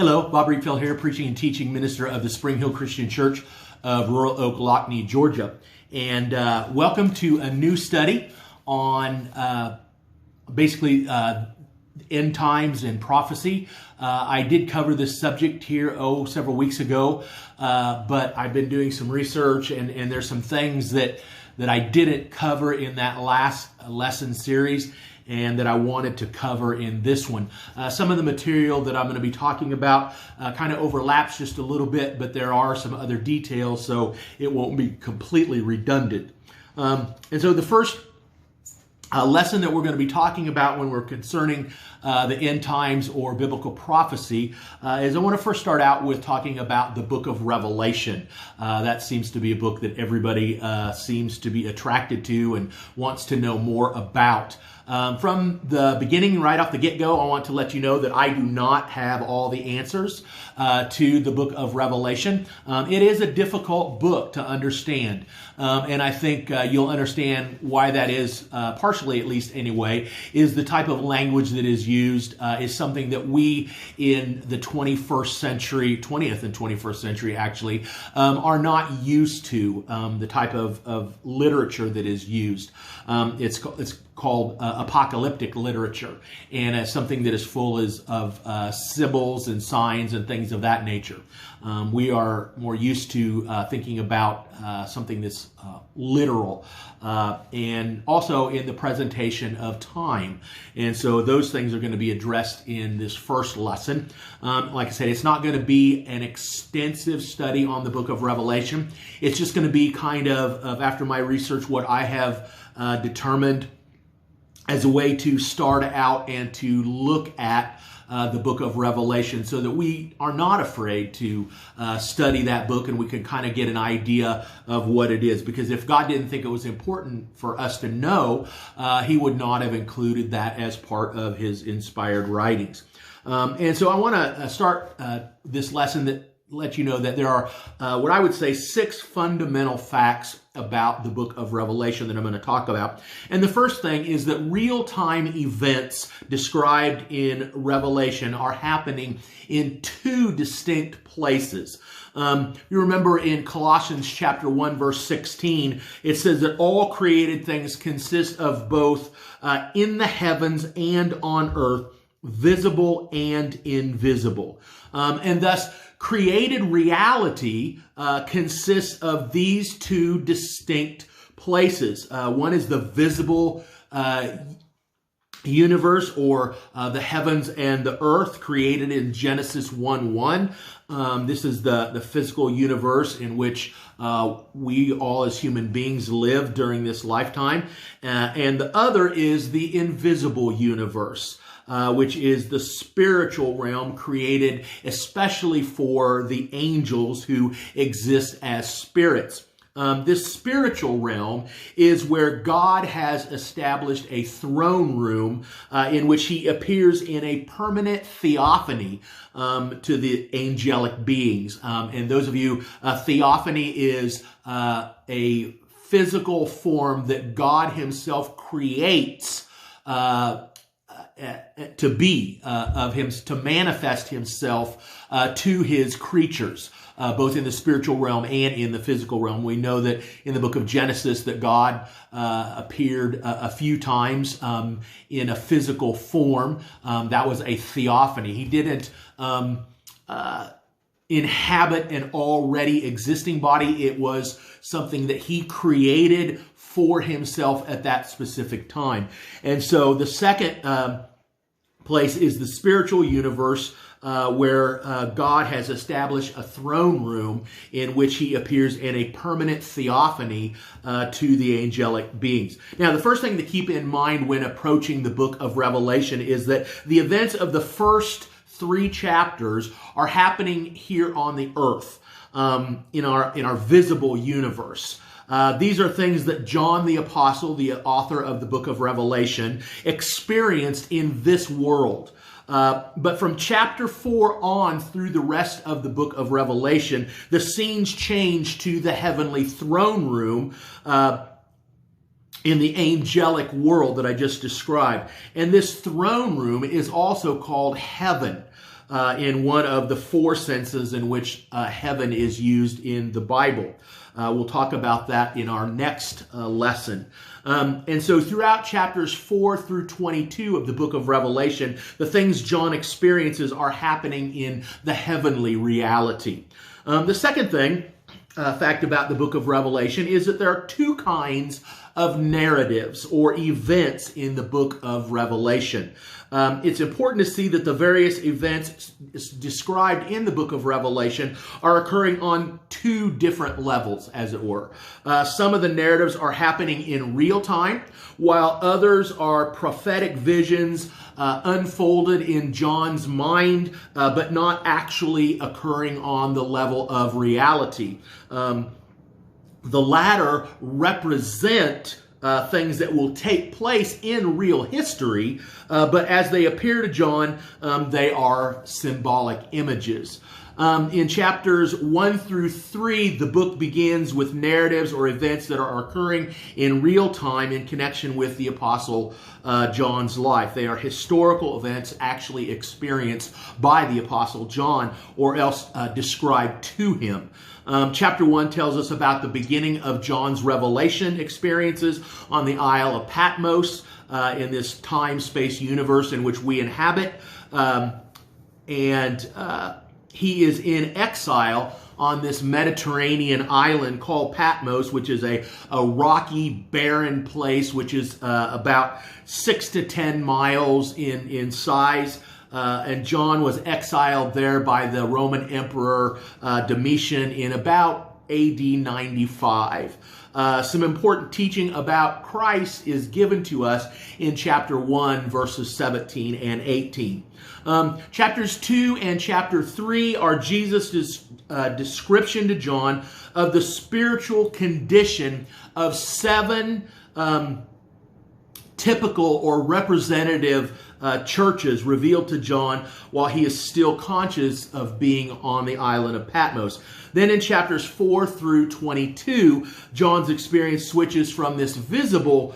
Hello, Bob Rietfeld here, preaching and teaching minister of the Spring Hill Christian Church of Rural Oak, Lockney, Georgia. And welcome to a new study on end times and prophecy. I did cover this subject here, several weeks ago, but I've been doing some research and there's some things that I didn't cover in that last lesson series and that I wanted to cover in this one. Some of the material that I'm going to be talking about kind of overlaps just a little bit, but there are some other details, so it won't be completely redundant. And so the first lesson that we're going to be talking about when we're concerning the end times or biblical prophecy is I want to first start out with talking about the book of Revelation. That seems to be a book that everybody seems to be attracted to and wants to know more about. From the beginning, right off the get-go, I want to let you know that I do not have all the answers to the book of Revelation. It is a difficult book to understand, and I think you'll understand why that is, partially at least anyway, is the type of language that is used is something that we in the 20th and 21st century actually, are not used to, the type of literature that is used. It's called apocalyptic literature, and it's something that is full of symbols and signs and things of that nature. We are more used to thinking about something that's literal, and also in the presentation of time. And so those things are going to be addressed in this first lesson. Like I said, it's not going to be an extensive study on the book of Revelation. It's just going to be kind of after my research, what I have determined as a way to start out and to look at the book of Revelation so that we are not afraid to study that book and we can kind of get an idea of what it is. Because if God didn't think it was important for us to know, He would not have included that as part of His inspired writings. And so I want to start this lesson that let you know that there are what I would say 6 fundamental facts about the book of Revelation that I'm going to talk about. And the first thing is that real-time events described in Revelation are happening in 2 distinct places. You remember in Colossians chapter 1, verse 16, it says that all created things consist of both in the heavens and on earth, visible and invisible. And thus, created reality consists of these 2 distinct places. One is the visible universe, or the heavens and the earth, created in Genesis 1:1. This is the physical universe in which we all as human beings live during this lifetime. And the other is the invisible universe, which is the spiritual realm created especially for the angels who exist as spirits. This spiritual realm is where God has established a throne room in which He appears in a permanent theophany to the angelic beings. And those of you, theophany is a physical form that God Himself creates to be of Him, to manifest Himself to His creatures, both in the spiritual realm and in the physical realm. We know that in the book of Genesis that God appeared a few times in a physical form. That was a theophany. He didn't inhabit an already existing body. It was something that He created for Himself at that specific time. And so the second place is the spiritual universe, where God has established a throne room in which He appears in a permanent theophany to the angelic beings. Now, the first thing to keep in mind when approaching the book of Revelation is that the events of the first 3 chapters are happening here on the earth, in our visible universe. These are things that John the Apostle, the author of the book of Revelation, experienced in this world. But from chapter 4 on through the rest of the book of Revelation, the scenes change to the heavenly throne room in the angelic world that I just described. And this throne room is also called heaven. in one of the four senses in which heaven is used in the Bible. We'll talk about that in our next lesson. And so throughout chapters 4 through 22 of the book of Revelation, the things John experiences are happening in the heavenly reality. The second fact about the book of Revelation is that there are two kinds of narratives or events in the book of Revelation. It's important to see that the various events described in the book of Revelation are occurring on two different levels, as it were. Some of the narratives are happening in real time, while others are prophetic visions unfolded in John's mind, but not actually occurring on the level of reality. The latter represent things that will take place in real history, but as they appear to John, they are symbolic images. In chapters 1 through 3, the book begins with narratives or events that are occurring in real time in connection with the Apostle John's life. They are historical events actually experienced by the Apostle John or else described to him. Chapter 1 tells us about the beginning of John's revelation experiences on the Isle of Patmos in this time-space universe in which we inhabit. He is in exile on this Mediterranean island called Patmos, which is a rocky, barren place, which is about 6 to 10 miles in size. And John was exiled there by the Roman Emperor Domitian in about AD 95. Some important teaching about Christ is given to us in chapter 1, verses 17 and 18. Chapters 2 and chapter 3 are Jesus' description to John of the spiritual condition of 7 typical or representative churches revealed to John while he is still conscious of being on the island of Patmos. Then in chapters 4 through 22, John's experience switches from this visible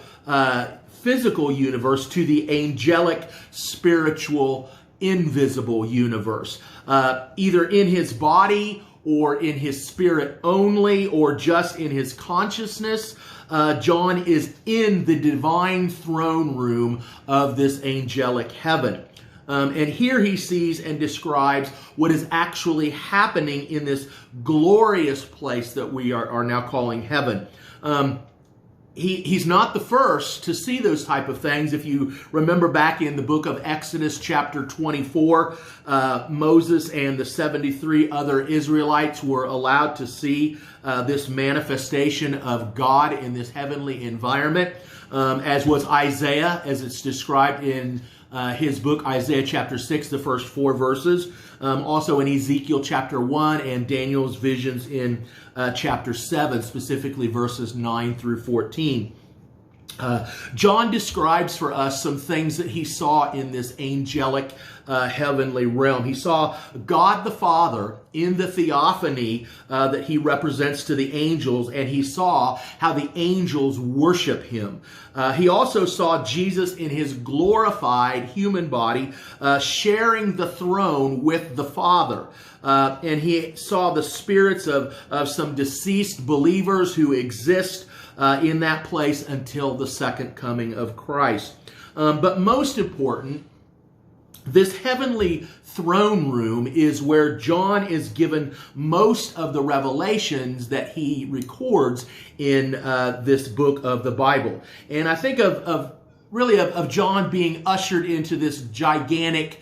physical universe to the angelic, spiritual, invisible universe. Either in his body or in his spirit only, or just in his consciousness, John is in the divine throne room of this angelic heaven. And here he sees and describes what is actually happening in this glorious place that we are now calling heaven. He's not the first to see those type of things. If you remember back in the book of Exodus chapter 24, Moses and the 73 other Israelites were allowed to see this manifestation of God in this heavenly environment, as was Isaiah, as it's described in his book, Isaiah chapter 6, the first 4 verses. Also in Ezekiel chapter 1 and Daniel's visions in chapter 7, specifically verses 9 through 14. John describes for us some things that he saw in this angelic heavenly realm. He saw God the Father in the theophany that he represents to the angels, and he saw how the angels worship him. He also saw Jesus in his glorified human body sharing the throne with the Father. And he saw the spirits of some deceased believers who exist in that place until the second coming of Christ. But most important, this heavenly throne room is where John is given most of the revelations that he records in this book of the Bible. And I think of John being ushered into this gigantic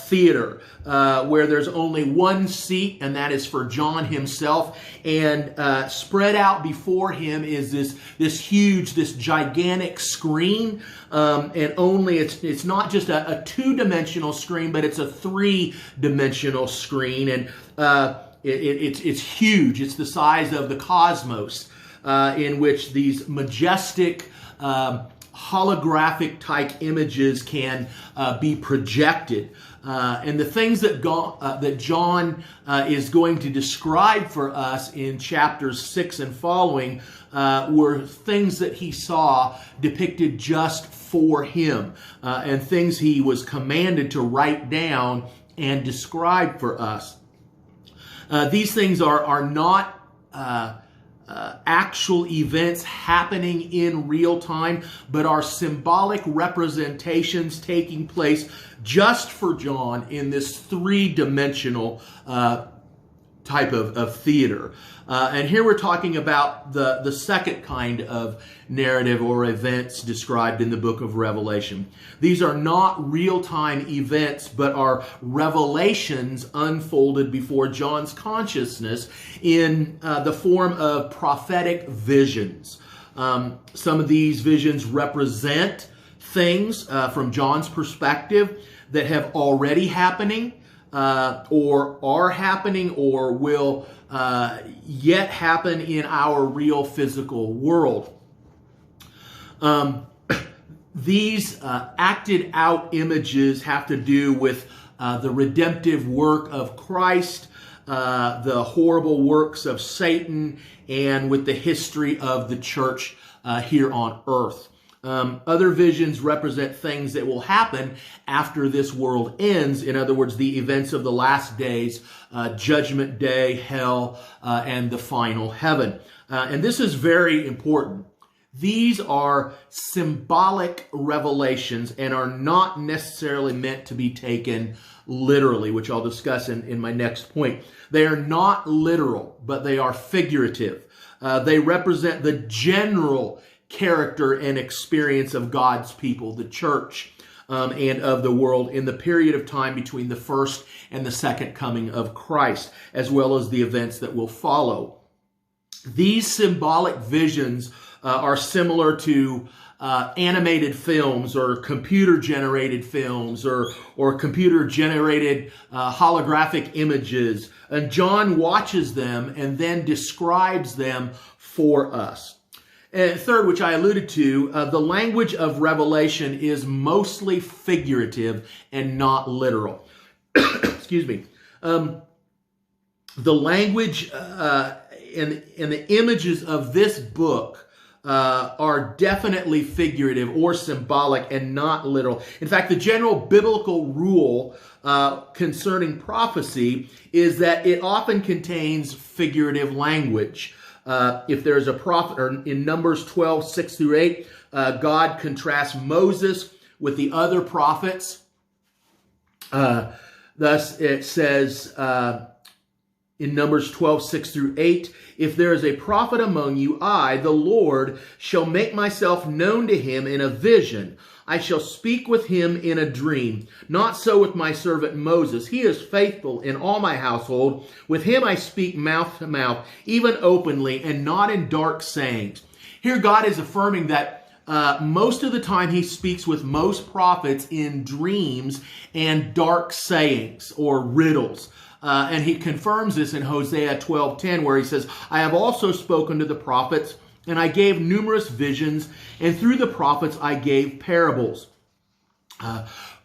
theater where there's only one seat, and that is for John himself. And spread out before him is this gigantic screen. And only it's not just a two-dimensional screen, but it's a three-dimensional screen. And it's huge. It's the size of the cosmos, in which these majestic holographic type images can be projected. And the things that John is going to describe for us in chapters 6 and following were things that he saw depicted just for him, and things he was commanded to write down and described for us. These things are not actual events happening in real time, but are symbolic representations taking place just for John in this three-dimensional type of theater. And here we're talking about the second kind of narrative or events described in the book of Revelation. These are not real-time events, but are revelations unfolded before John's consciousness in the form of prophetic visions. Some of these visions represent things from John's perspective that have already happening, or are happening, or will yet happen in our real physical world. These acted out images have to do with the redemptive work of Christ, the horrible works of Satan, and with the history of the church here on earth. Other visions represent things that will happen after this world ends. In other words, the events of the last days, Judgment Day, hell, and the final heaven. And this is very important. These are symbolic revelations and are not necessarily meant to be taken literally, which I'll discuss in my next point. They are not literal, but they are figurative. They represent the general character and experience of God's people, the church, and of the world in the period of time between the first and the second coming of Christ, as well as the events that will follow. These symbolic visions are similar to animated films or computer-generated films or computer-generated holographic images. And John watches them and then describes them for us. And third, which I alluded to, the language of Revelation is mostly figurative and not literal. Excuse me. The language and the images of this book are definitely figurative or symbolic and not literal. In fact, the general biblical rule concerning prophecy is that it often contains figurative language. If there's a prophet, or in Numbers 12, 6 through 8, God contrasts Moses with the other prophets. Thus, it says in Numbers 12, 6 through 8, if there is a prophet among you, I, the Lord, shall make myself known to him in a vision. I shall speak with him in a dream. Not so with my servant Moses. He is faithful in all my household. With him I speak mouth to mouth, even openly, and not in dark sayings. Here God is affirming that most of the time he speaks with most prophets in dreams and dark sayings or riddles. And he confirms this in Hosea 12:10, where he says, I have also spoken to the prophets, and I gave numerous visions, and through the prophets I gave parables.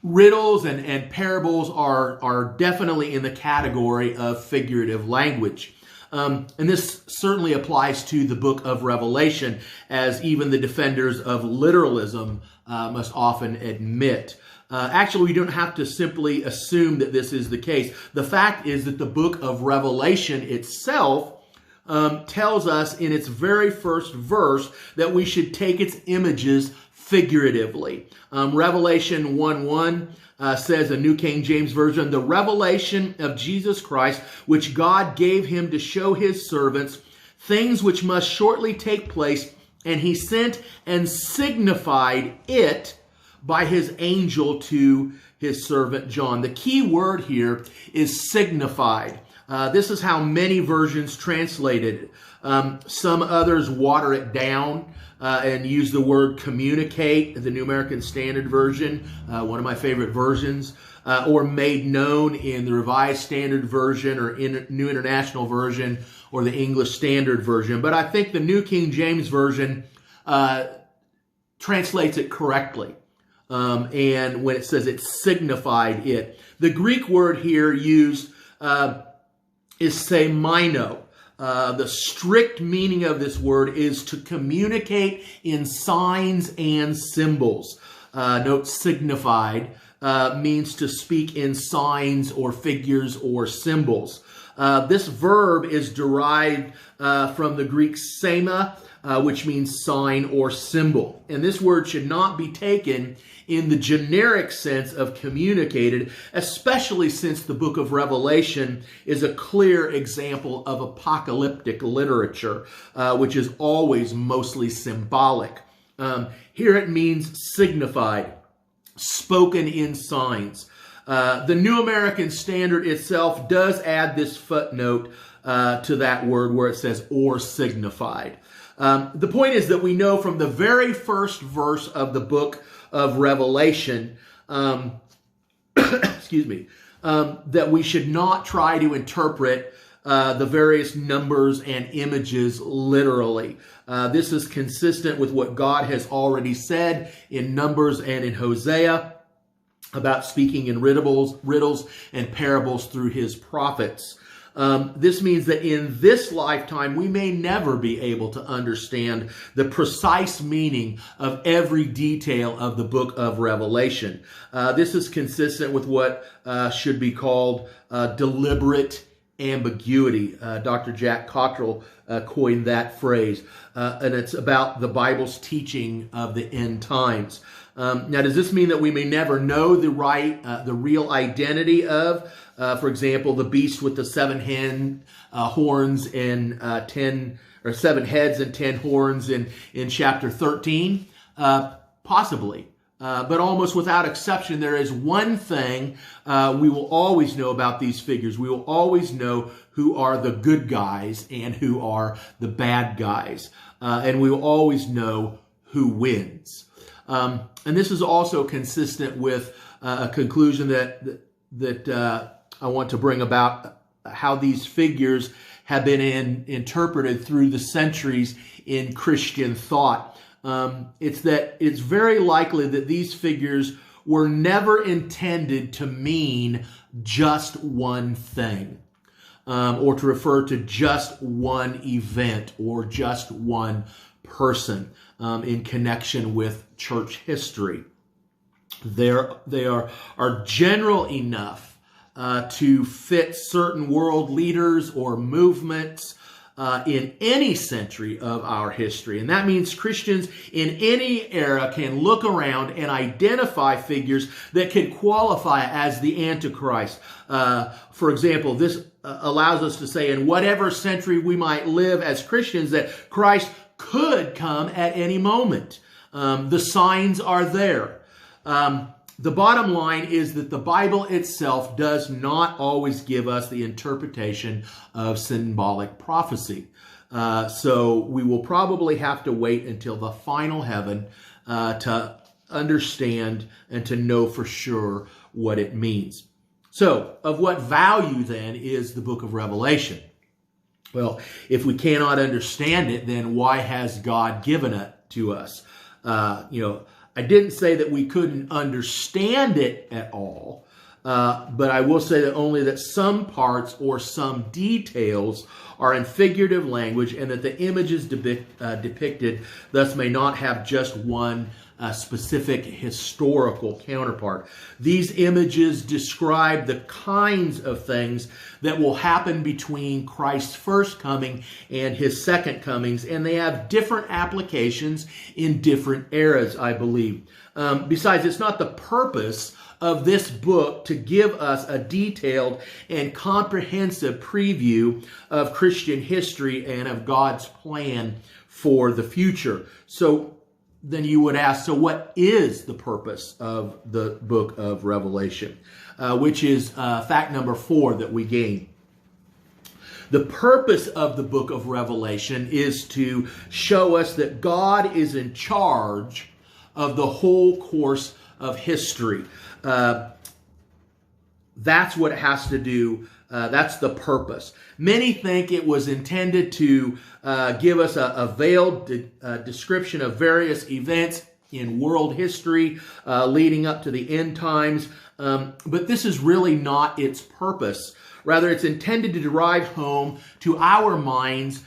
Riddles and parables are definitely in the category of figurative language. And this certainly applies to the book of Revelation, as even the defenders of literalism must often admit. Actually, we don't have to simply assume that this is the case. The fact is that the book of Revelation itself tells us in its very first verse that we should take its images figuratively. Revelation 1:1 says, a New King James Version, the revelation of Jesus Christ, which God gave him to show his servants things which must shortly take place, and he sent and signified it by his angel to his servant John. The key word here is signified. This is how many versions translate it. Some others water it down and use the word communicate, the New American Standard Version, one of my favorite versions, or made known in the Revised Standard Version or in New International Version or the English Standard Version. But I think the New King James Version translates it correctly. And when it says it signified it. The Greek word here used is seimino. The strict meaning of this word is to communicate in signs and symbols. Note signified. means to speak in signs or figures or symbols. This verb is derived from the Greek sema, which means sign or symbol. And this word should not be taken in the generic sense of communicated, especially since the book of Revelation is a clear example of apocalyptic literature, which is always mostly symbolic. Here it means signified, spoken in signs. The New American Standard itself does add this footnote to that word where it says or signified. The point is that we know from the very first verse of the book of Revelation, excuse me, that we should not try to interpret the various numbers and images literally. This is consistent with what God has already said in Numbers and in Hosea about speaking in riddles and parables through his prophets. This means that in this lifetime, we may never be able to understand the precise meaning of every detail of the book of Revelation. This is consistent with what should be called deliberate ambiguity. Dr. Jack Cottrell coined that phrase, and it's about the Bible's teaching of the end times. Now, does this mean that we may never know the real identity of, for example, the beast with the 7 horns and 7 heads and 10 horns in chapter 13? Possibly. But almost without exception, there is one thing we will always know about these figures. We will always know who are the good guys and who are the bad guys. And we will always know who wins. And this is also consistent with a conclusion that I want to bring about how these figures have been interpreted through the centuries in Christian thought. It's very likely that these figures were never intended to mean just one thing, or to refer to just one event or just one person in connection with church history. They are general enough to fit certain world leaders or movements in any century of our history. And that means Christians in any era can look around and identify figures that can qualify as the Antichrist. For example, this allows us to say in whatever century we might live as Christians that Christ could come at any moment. The signs are there. The bottom line is that the Bible itself does not always give us the interpretation of symbolic prophecy. So we will probably have to wait until the final heaven to understand and to know for sure what it means. So, of what value then is the book of Revelation? Well, if we cannot understand it, then why has God given it to us? I didn't say that we couldn't understand it at all, but I will say that only that some parts or some details are in figurative language and that the images depicted thus may not have just one specific historical counterpart. These images describe the kinds of things that will happen between Christ's first coming and his second comings, and they have different applications in different eras, I believe. Besides, it's not the purpose of this book to give us a detailed and comprehensive preview of Christian history and of God's plan for the future. So then you would ask, so what is the purpose of the book of Revelation? Which is fact number 4 that we gain. The purpose of the book of Revelation is to show us that God is in charge of the whole course of history. That's what it has to do. That's the purpose. Many think it was intended to give us a veiled description of various events in world history leading up to the end times. But this is really not its purpose. Rather, it's intended to drive home to our minds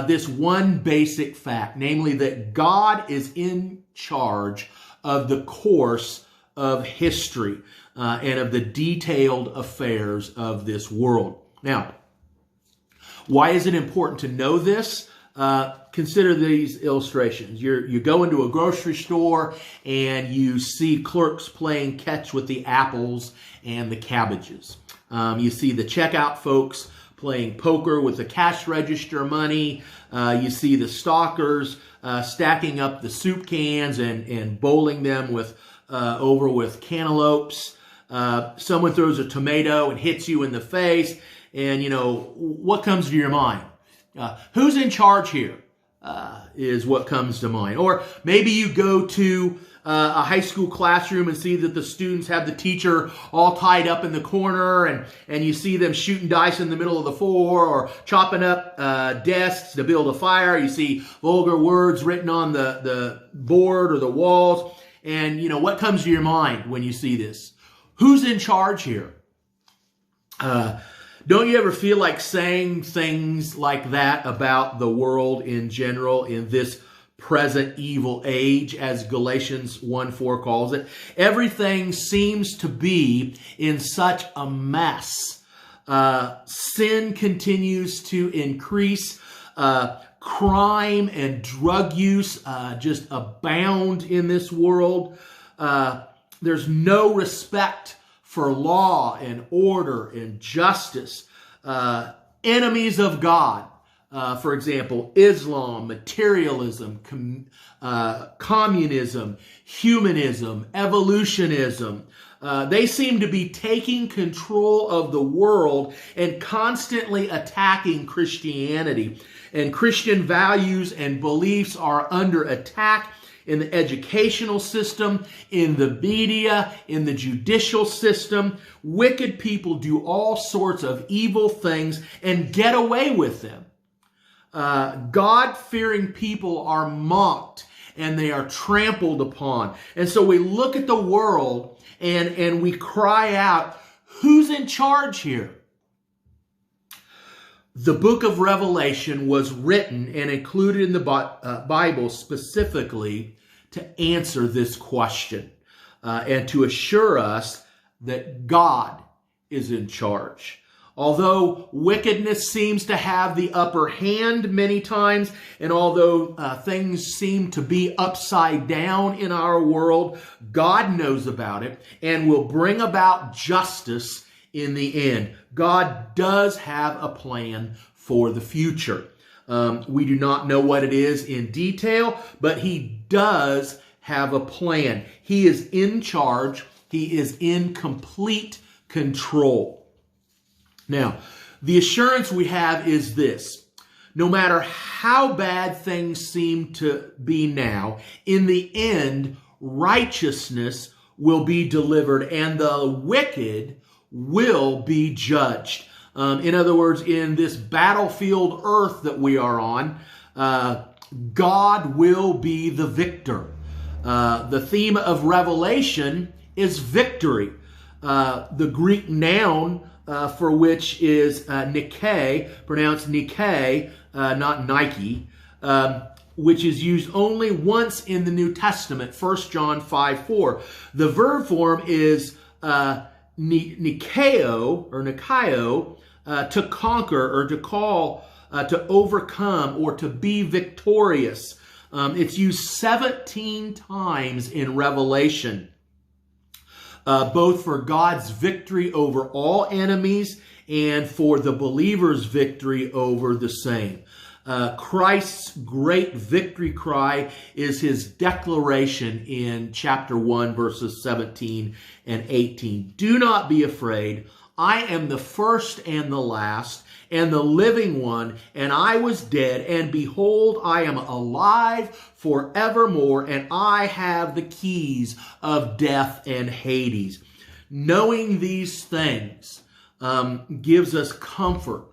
this one basic fact, namely that God is in charge of the course of history and of the detailed affairs of this world. Now, why is it important to know this? Consider these illustrations. You go into a grocery store and you see clerks playing catch with the apples and the cabbages. You see the checkout folks playing poker with the cash register money. You see the stalkers stacking up the soup cans and bowling them over with cantaloupes. Someone throws a tomato and hits you in the face. And, what comes to your mind? Who's in charge here? Is what comes to mind. Or maybe you go to a high school classroom and see that the students have the teacher all tied up in the corner, and you see them shooting dice in the middle of the floor or chopping up desks to build a fire. You see vulgar words written on the board or the walls. And, what comes to your mind when you see this? Who's in charge here? Don't you ever feel like saying things like that about the world in general in this present evil age, as Galatians 1:4 calls it? Everything seems to be in such a mess. Sin continues to increase. Crime and drug use just abound in this world. There's no respect for law and order and justice. Enemies of God, for example, Islam, materialism, communism, humanism, evolutionism. They seem to be taking control of the world and constantly attacking Christianity. And Christian values and beliefs are under attack in the educational system, in the media, in the judicial system. Wicked people do all sorts of evil things and get away with them. God-fearing people are mocked and they are trampled upon. And so we look at the world and we cry out, who's in charge here? The book of Revelation was written and included in the Bible specifically to answer this question and to assure us that God is in charge. Although wickedness seems to have the upper hand many times, and although things seem to be upside down in our world, God knows about it and will bring about justice in the end. God does have a plan for the future. We do not know what it is in detail, but He does have a plan. He is in charge. He is in complete control. Now, the assurance we have is this. No matter how bad things seem to be now, in the end, righteousness will be delivered and the wicked will be judged. In other words, in this battlefield earth that we are on, God will be the victor. The theme of Revelation is victory. The Greek noun for which is Nike, pronounced Nike, not Nike, which is used only once in the New Testament, 1 John 5:4. The verb form is Nikeo, or Nikio, to conquer or to call, to overcome or to be victorious. It's used 17 times in Revelation, both for God's victory over all enemies and for the believer's victory over the same. Christ's great victory cry is His declaration in chapter 1, verses 17 and 18. Do not be afraid. I am the first and the last and the living one, and I was dead, and behold, I am alive forevermore, and I have the keys of death and Hades. Knowing these things gives us comfort.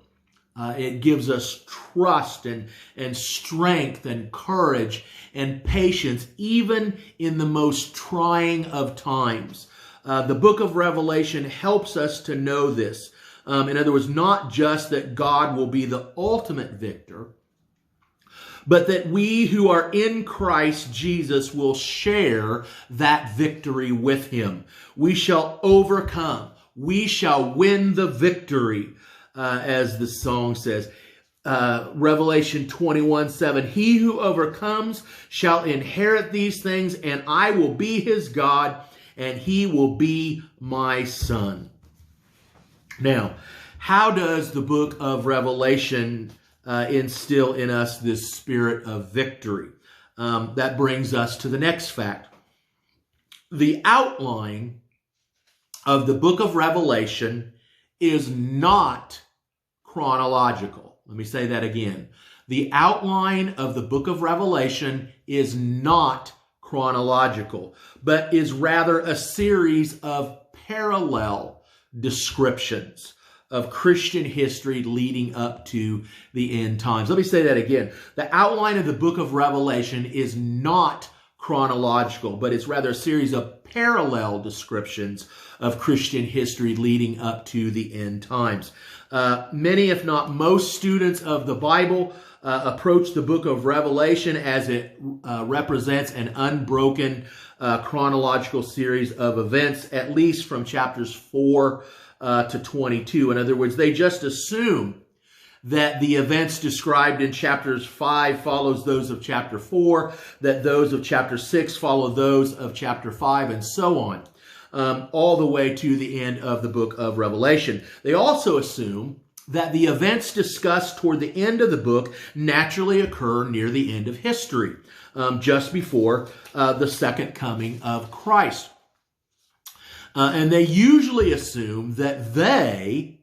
It gives us trust and strength and courage and patience, even in the most trying of times. The book of Revelation helps us to know this. In other words, not just that God will be the ultimate victor, but that we who are in Christ Jesus will share that victory with him. We shall overcome. We shall win the victory, as the song says. Revelation 21:7, he who overcomes shall inherit these things, and I will be his God, and he will be my son. Now, how does the book of Revelation instill in us this spirit of victory? That brings us to the next fact. The outline of the book of Revelation is not chronological. Let me say that again. The outline of the book of Revelation is not chronological, but is rather a series of parallel descriptions of Christian history leading up to the end times. Let me say that again. The outline of the book of Revelation is not chronological, but it's rather a series of parallel descriptions of Christian history leading up to the end times. Many, if not most, students of the Bible approach the book of Revelation as it represents an unbroken chronological series of events, at least from chapters 4 to 22. In other words, they just assume that the events described in chapters 5 follows those of chapter 4, that those of chapter 6 follow those of chapter 5, and so on, all the way to the end of the book of Revelation. They also assume that the events discussed toward the end of the book naturally occur near the end of history, just before the second coming of Christ. And they usually assume that they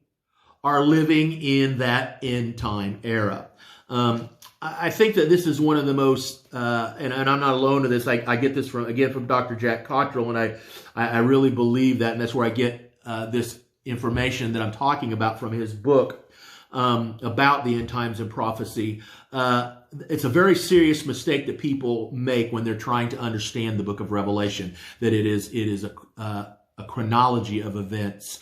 are living in that end time era. I think that this is one of the most, and I'm not alone to this, I get this from Dr. Jack Cottrell, and I really believe that, and that's where I get this information that I'm talking about from his book about the end times and prophecy. It's a very serious mistake that people make when they're trying to understand the book of Revelation, that it is a chronology of events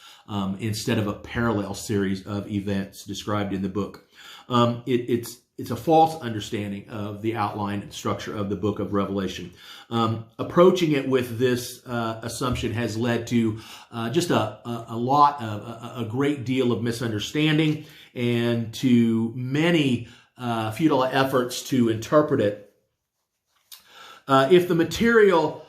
instead of a parallel series of events described in the book. It's a false understanding of the outline and structure of the book of Revelation. Approaching it with this assumption has led to just a great deal of misunderstanding and to many futile efforts to interpret it. If the material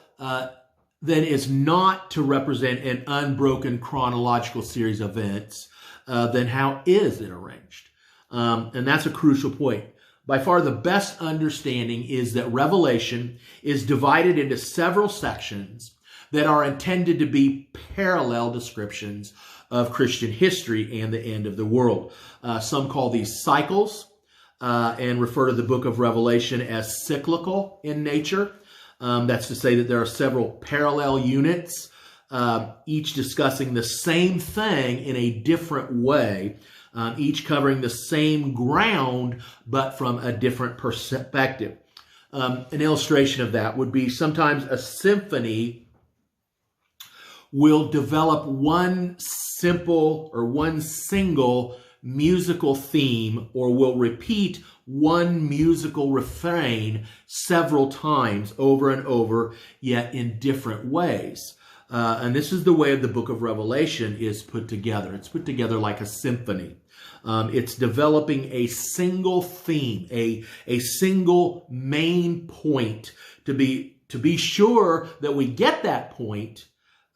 then is not to represent an unbroken chronological series of events, then how is it arranged? And that's a crucial point. By far the best understanding is that Revelation is divided into several sections that are intended to be parallel descriptions of Christian history and the end of the world. Some call these cycles and refer to the book of Revelation as cyclical in nature. That's to say that there are several parallel units, each discussing the same thing in a different way, each covering the same ground, but from a different perspective. An illustration of that would be sometimes a symphony will develop one single musical theme, or will repeat one musical refrain several times over and over, yet in different ways. And this is the way the book of Revelation is put together. It's put together like a symphony. It's developing a single theme, a single main point. To be sure that we get that point,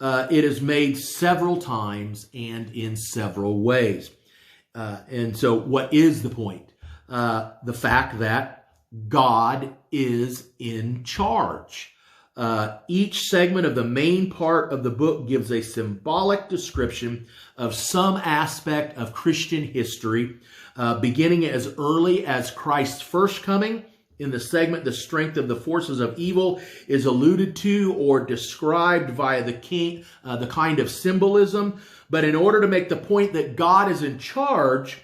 it is made several times and in several ways. And so what is the point? The fact that God is in charge. Each segment of the main part of the book gives a symbolic description of some aspect of Christian history, beginning as early as Christ's first coming. In the segment, the strength of the forces of evil is alluded to or described via the kind of symbolism. But in order to make the point that God is in charge,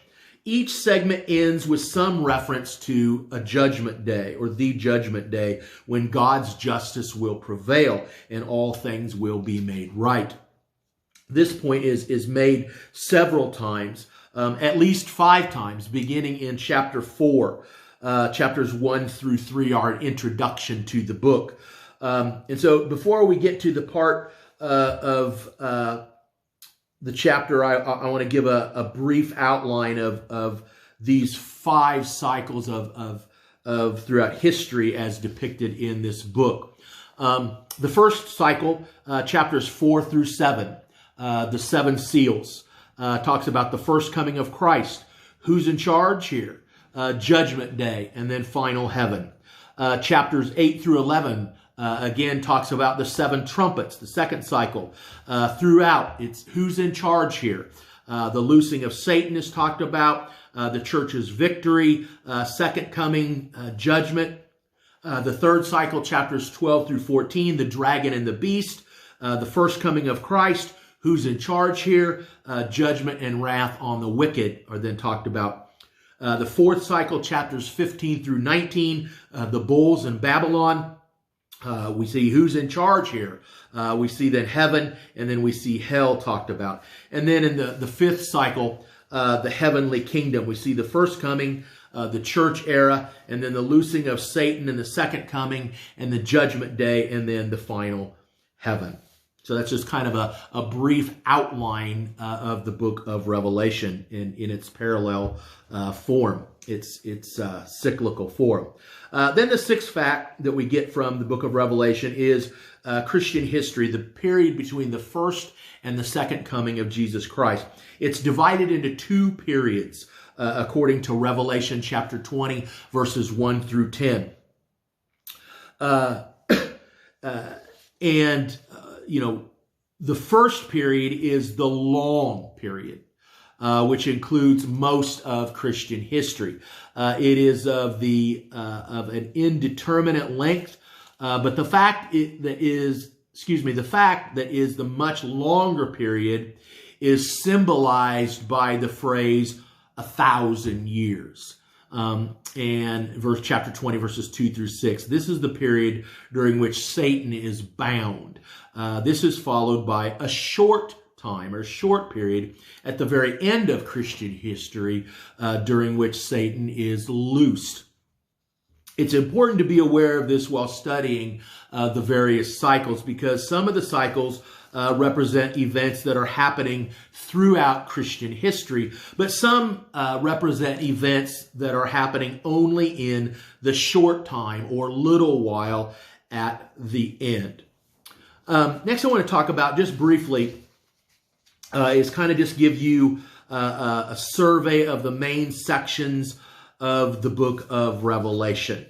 each segment ends with some reference to a judgment day, or the judgment day, when God's justice will prevail and all things will be made right. This point is made several times, at least 5 times, beginning in chapter 4. Chapters 1 through 3 are an introduction to the book. And so before we get to the part of the chapter, I want to give a brief outline of these 5 cycles of throughout history as depicted in this book. The first cycle, chapters 4 through 7, the 7 seals, talks about the first coming of Christ. Who's in charge here? Judgment Day, and then final heaven. Chapters 8 through 11, again, talks about the 7 trumpets, the second cycle. Throughout, it's who's in charge here. The loosing of Satan is talked about. The church's victory, second coming, judgment. The third cycle, chapters 12 through 14, the dragon and the beast. The first coming of Christ, who's in charge here. Judgment and wrath on the wicked are then talked about. The fourth cycle, chapters 15 through 19, the bulls in Babylon. We see who's in charge here. We see then heaven, and then we see hell talked about. And then in the fifth cycle, the heavenly kingdom. We see the first coming, the church era, and then the loosing of Satan in the second coming, and the judgment day, and then the final heaven. So that's just kind of a brief outline of the book of Revelation in its parallel form, its cyclical form. Then the sixth fact that we get from the book of Revelation is Christian history, the period between the first and the second coming of Jesus Christ. It's divided into 2 periods, according to Revelation chapter 20, verses 1 through 10. The first period is the long period, which includes most of Christian history. It is of an indeterminate length, but the fact that is the much longer period is symbolized by the phrase 1,000 years. And chapter 20, verses 2 through 6. This is the period during which Satan is bound. This is followed by a short time or short period at the very end of Christian history, during which Satan is loosed. It's important to be aware of this while studying the various cycles, because some of the cycles represent events that are happening throughout Christian history, but some represent events that are happening only in the short time or little while at the end. Next, I want to talk about just briefly is kind of just give you a survey of the main sections of the book of Revelation.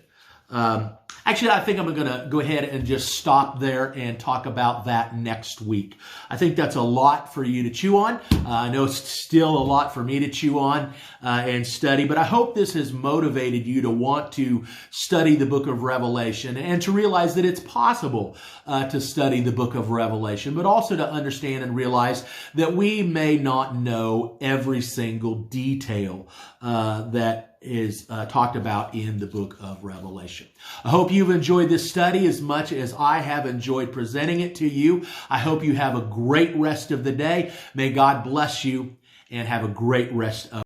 Actually, I think I'm going to go ahead and just stop there and talk about that next week. I think that's a lot for you to chew on. I know it's still a lot for me to chew on and study, but I hope this has motivated you to want to study the book of Revelation and to realize that it's possible to study the book of Revelation, but also to understand and realize that we may not know every single detail that is talked about in the book of Revelation. I hope you've enjoyed this study as much as I have enjoyed presenting it to you. I hope you have a great rest of the day. May God bless you and have a great rest of